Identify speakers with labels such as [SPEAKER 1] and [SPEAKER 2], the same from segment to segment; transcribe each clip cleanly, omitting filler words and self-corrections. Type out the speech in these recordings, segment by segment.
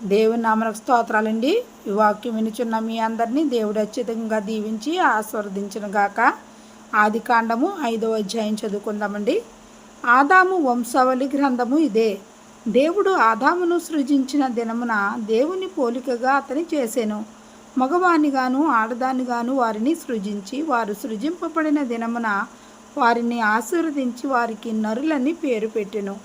[SPEAKER 1] దేవుని నామమునకు స్తోత్రాలండి. ఈ వాక్యం వినుచున్న మీ అందరినీ దేవుడు అత్యధికంగా దీవించి ఆశీర్వదించును గాక. ఆదికాండము 5వ అధ్యాయం చదువుకుందామండి. ఆదాము వంశావళి గ్రంథము ఇదే. దేవుడు ఆదామును సృజించిన దినమున దేవుని పోలికగా అతని చేసెను. మగవానిగాను ఆడదానిగాను వారిని సృజించి, వారు సృజింపబడిన దినమున వారిని ఆశీర్వదించి వారికి నరులని పేరు పెట్టెను.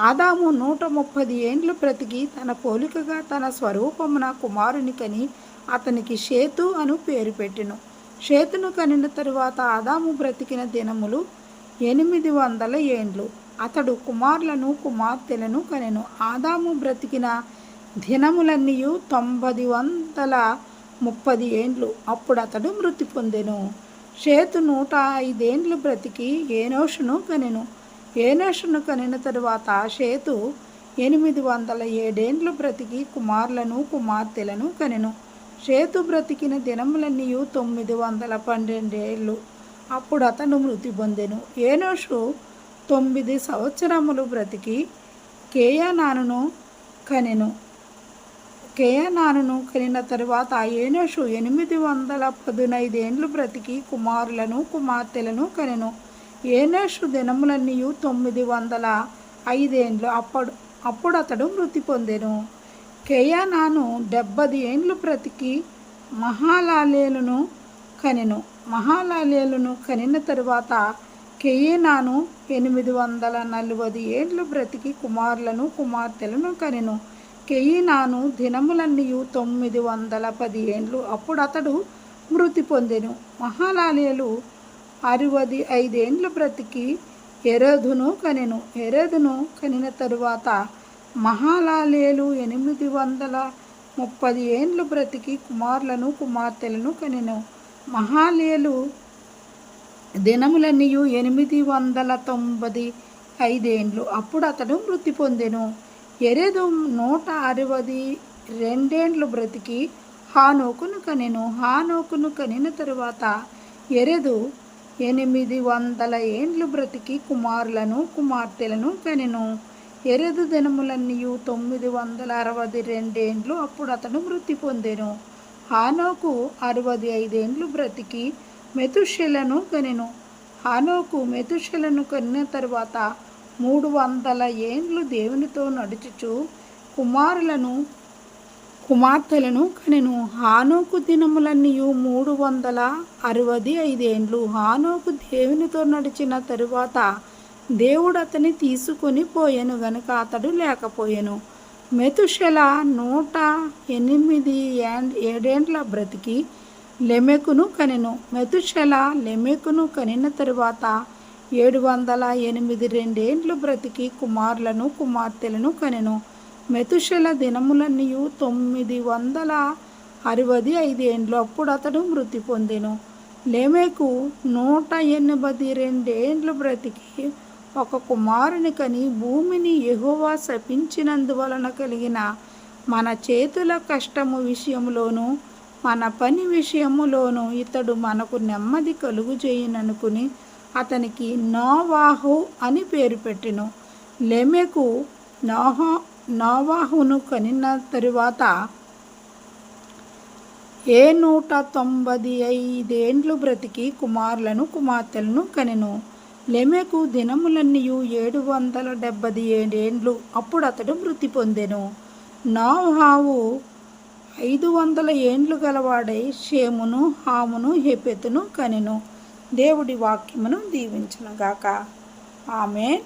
[SPEAKER 1] ఆదాము 130 ఏండ్లు బ్రతికి తన పోలికగా తన స్వరూపమున కుమారుని కని అతనికి షేతు అను పేరు పెట్టెను. షేతును కనిన తరువాత ఆదాము బ్రతికిన దినములు 800 ఏండ్లు. అతడు కుమారులను కుమార్తెలను కనెను. ఆదాము బ్రతికిన దినములన్నీ 930 ఏండ్లు. అప్పుడు అతడు మృతి పొందెను. షేతు 105 ఏండ్లు బ్రతికి ఏనోషును కనెను. ఏనోషును కనిన తరువాత షేతు 807 ఏండ్లు బ్రతికి కుమారులను కుమార్తెలను కనెను. షేతు బ్రతికిన దినములన్నీ 912 ఏళ్ళు. అప్పుడు అతను మృతి పొందెను. ఏనోషు 9 సంవత్సరములు బ్రతికి కేయనానును కనెను. కేయనానును కనిన తరువాత ఏనోషు 815 ఏండ్లు బ్రతికి కుమారులను కుమార్తెలను కనెను. ఏనోషు దినములన్నీ 905 ఏండ్లు. అప్పుడు అతడు మృతి పొందెను. కేయనాను 70 ఏండ్లు బ్రతికి మహాలలేలును కనెను. మహాలలేలును కనిన తరువాత కేయనాను 840 ఏండ్లు బ్రతికి కుమారులను కుమార్తెలను కనెను. కేయనాను దినములన్నీ 910 ఏండ్లు. అప్పుడు అతడు మృతి పొందెను. మహాలలేలు 65 ఏండ్లు బ్రతికి ఎరెదును కనెను. ఎరెదును కనిన తరువాత మహాలలేలు 830 ఏండ్లు బ్రతికి కుమారులను కుమార్తెలను కనెను. మహాలలేలు దినములన్నీ 895 ఏండ్లు. అప్పుడు అతడు మృతి పొందెను. ఎరెదు 162 ఏండ్లు బ్రతికి హానోకును కనెను. హానోకును కనిన తరువాత ఎరెదు 800 ఏండ్లు బ్రతికి కుమారులను కుమార్తెలను కనెను. ఎరెదు దినములన్నీ 962 ఏండ్లు. అప్పుడు అతడు మృతి పొందెను. హానోకు 65 ఏండ్లు బ్రతికి మెతుషెలను కనెను. హానోకు మెతుషెలను కనిన తరువాత 300 ఏండ్లు దేవునితో నడుచుచు కుమారులను కుమార్తెలను కనెను. హానోకు దినములన్నీ 365 ఏండ్లు. హానోకు దేవునితో నడిచిన తరువాత దేవుడు అతని తీసుకొని పోయెను గనుక అతడు లేకపోయెను. మెతుషెల 107 ఏండ్ల బ్రతికి లెమెకును కనెను. మెతుషెల లెమెకును కనిన తరువాత 782 ఏండ్లు బ్రతికి కుమారులను కుమార్తెలను కనెను. మెతుషెల దినములన్నీ 965 ఏండ్లు. అప్పుడు అతడు మృతి పొందెను. లెమెకు 182 ఏండ్లు బ్రతికి ఒక కుమారుని కని భూమిని యెహోవా శపించినందువలన కలిగిన మన చేతుల కష్టము విషయములోను మన పని విషయములోను ఇతడు మనకు నెమ్మది కలుగుచేయుననుకుని అతనికి నోవాహు అని పేరు పెట్టెను. లెమెకు నోవాహును కనిన తరువాత 195 ఏండ్లు బ్రతికి కుమారులను కుమార్తెలను కనెను. లెమెకు దినములన్నీ 777 ఏండ్లు. అప్పుడు అతడు మృతి పొందెను. నోవాహు 500 ఏండ్లు గలవాడై షేమును హామును హెపెతును కనెను. దేవుడి వాక్యమును దీవించును గాక. ఆమేన్.